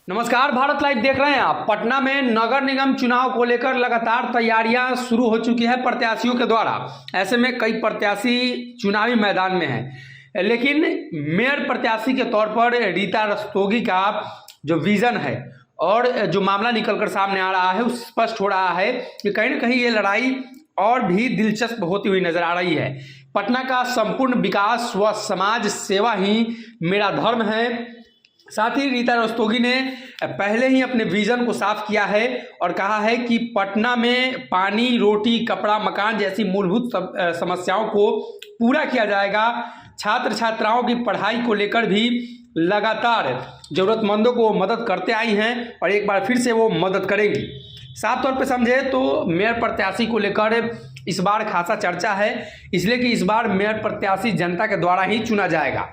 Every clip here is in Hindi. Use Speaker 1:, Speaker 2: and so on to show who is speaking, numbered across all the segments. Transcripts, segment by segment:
Speaker 1: नमस्कार, भारत लाइव देख रहे हैं आप। पटना में नगर निगम चुनाव को लेकर लगातार तैयारियां शुरू हो चुकी है प्रत्याशियों के द्वारा। ऐसे में कई प्रत्याशी चुनावी मैदान में हैं, लेकिन मेयर प्रत्याशी के तौर पर रीता रस्तोगी का जो विजन है और जो मामला निकलकर सामने आ रहा है, उस स्पष्ट हो रहा है कि कहीं ना कहीं ये लड़ाई और भी दिलचस्प होती हुई नजर आ रही है। पटना का संपूर्ण विकास व समाज सेवा ही मेरा धर्म है। साथ ही रीता रस्तोगी ने पहले ही अपने विजन को साफ किया है और कहा है कि पटना में पानी, रोटी, कपड़ा, मकान जैसी मूलभूत समस्याओं को पूरा किया जाएगा। छात्र छात्राओं की पढ़ाई को लेकर भी लगातार जरूरतमंदों को मदद करते आई हैं और एक बार फिर से वो मदद करेंगी। साफ तौर पे समझे तो मेयर प्रत्याशी को लेकर इस बार खासा चर्चा है, इसलिए कि इस बार मेयर प्रत्याशी जनता के द्वारा ही चुना जाएगा।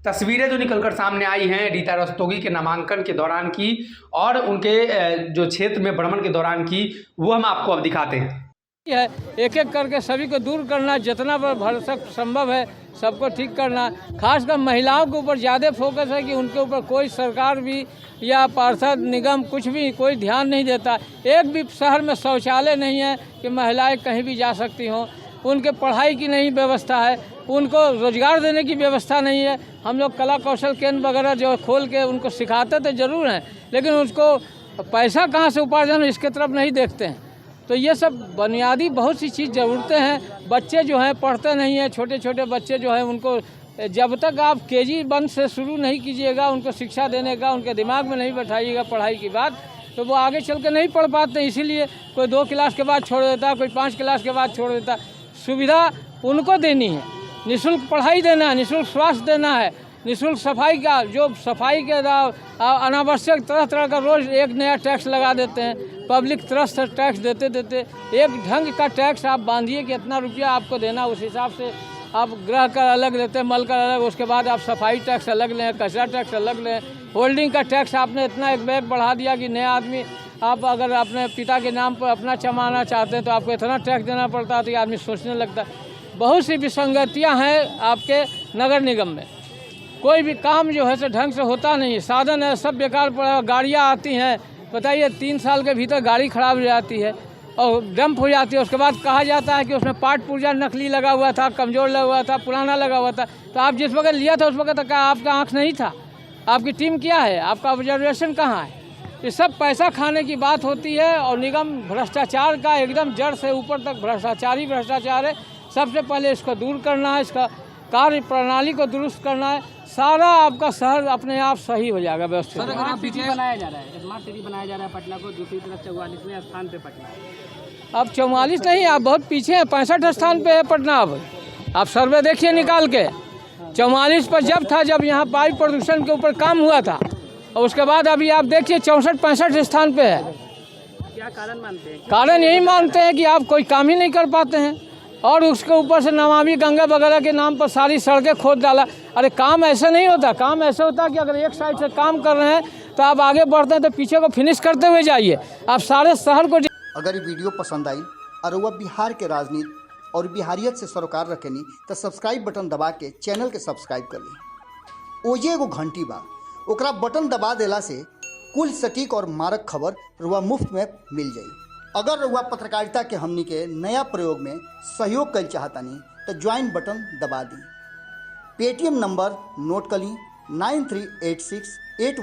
Speaker 1: तस्वीरें जो निकलकर सामने आई हैं रीता रस्तोगी के नामांकन के दौरान की और उनके जो क्षेत्र में भ्रमण के दौरान की, वो हम आपको अब दिखाते हैं।
Speaker 2: एक एक करके सभी को दूर करना, जितना भरसक संभव है सबको ठीक करना। खासकर महिलाओं के ऊपर ज़्यादा फोकस है कि उनके ऊपर कोई सरकार भी या पार्षद निगम कुछ भी कोई ध्यान नहीं देता। एक भी शहर में शौचालय नहीं है कि महिलाएं कहीं भी जा सकती हों। उनके पढ़ाई की नहीं व्यवस्था है, उनको रोजगार देने की व्यवस्था नहीं है। हम लोग कला कौशल केंद्र वगैरह जो खोल के उनको सिखाते तो ज़रूर हैं, लेकिन उसको पैसा कहाँ से उपार्जन इसके तरफ नहीं देखते हैं। तो ये सब बुनियादी बहुत सी चीज़ ज़रूरतें हैं। बच्चे जो हैं पढ़ते नहीं हैं, छोटे छोटे बच्चे जो हैं उनको जब तक आप KG 1 से शुरू नहीं कीजिएगा, उनको शिक्षा देने का उनके दिमाग में नहीं बैठाइएगा पढ़ाई की बात, तो वो आगे चल के नहीं पढ़ पाते। इसीलिए कोई 2 क्लास के बाद छोड़ देता, कोई 5 क्लास के बाद छोड़ देता। सुविधा उनको देनी है, निःशुल्क पढ़ाई देना है, निःशुल्क स्वास्थ्य देना है, निःशुल्क सफाई का जो सफाई के अनावश्यक तरह तरह का रोज़ एक नया टैक्स लगा देते हैं। पब्लिक तरफ से टैक्स देते देते एक ढंग का टैक्स आप बांधिए कि इतना रुपया आपको देना, उस हिसाब से आप गृह कर अलग देते हैं, मल कर अलग, उसके बाद आप सफाई टैक्स अलग लें, कचरा टैक्स अलग लें। होल्डिंग का टैक्स आपने इतना एक बैग बढ़ा दिया कि नया आदमी आप अगर अपने पिता के नाम पर अपना चमाना चाहते हैं तो आपको इतना टैक्स देना पड़ता है, तो ये आदमी सोचने लगता है। बहुत सी विसंगतियां हैं आपके नगर निगम में। कोई भी काम जो है सो ढंग से होता नहीं है, साधन है सब बेकार पड़ा है। गाड़ियाँ आती हैं, बताइए 3 साल के भीतर गाड़ी खराब हो जाती है और डंप हो जाती है। उसके बाद कहा जाता है कि उसमें पार्ट पुर्जा नकली लगा हुआ था, कमज़ोर लगा हुआ था, पुराना लगा हुआ था। तो आप जिस वक्त लिया था उस वक्त क्या आपका आँख नहीं था? आपकी टीम क्या है? आपका ऑब्जर्वेशन कहाँ है? ये सब पैसा खाने की बात होती है और निगम भ्रष्टाचार का एकदम जड़ से ऊपर तक भ्रष्टाचार ही भ्रष्टाचार है। सबसे पहले इसको दूर करना है, इसका कार्य प्रणाली को दुरुस्त करना है, सारा आपका शहर अपने आप सही हो जाएगा व्यवस्थित।
Speaker 3: स्मार्ट सिटी बनाया जा रहा है, स्मार्ट सिटी बनाया जा रहा है पटना को। दूसरी तरफ 44वें स्थान पे पटना है।
Speaker 2: अब 44 नहीं, आप बहुत पीछे हैं, 65 स्थान पे है पटना। अब आप सर्वे देखिए निकाल के। 44 पर जब था, जब यहाँ वायु प्रदूषण के ऊपर काम हुआ था, और उसके बाद अभी आप देखिए 64-65 स्थान पे है।
Speaker 3: क्या कारण मानते हैं?
Speaker 2: कारण यही मानते हैं कि आप कोई काम ही नहीं कर पाते हैं और उसके ऊपर से नमामि गंगा वगैरह के नाम पर सारी सड़कें खोद डाला। अरे काम ऐसा नहीं होता, काम ऐसा होता है कि अगर एक साइड से काम कर रहे हैं तो आप आगे बढ़ते हैं तो पीछे को फिनिश करते हुए जाइए। आप सारे शहर को
Speaker 4: अगर ये वीडियो पसंद आई और वह बिहार के राजनीति और बिहारियत से सरोकार रखेनी तो सब्सक्राइब बटन दबा के चैनल के सब्सक्राइब कर ली। ओजे एगो घंटी बा, ओकरा बटन दबा देला से कुल सटीक और मारक खबर रुआ मुफ्त में मिल जाई। अगर रुआ पत्रकारिता के हमनी के नया प्रयोग में सहयोग कर चाहतानी तो ज्वाइन बटन दबा दी। पेटीएम नंबर नोट कर ली 938681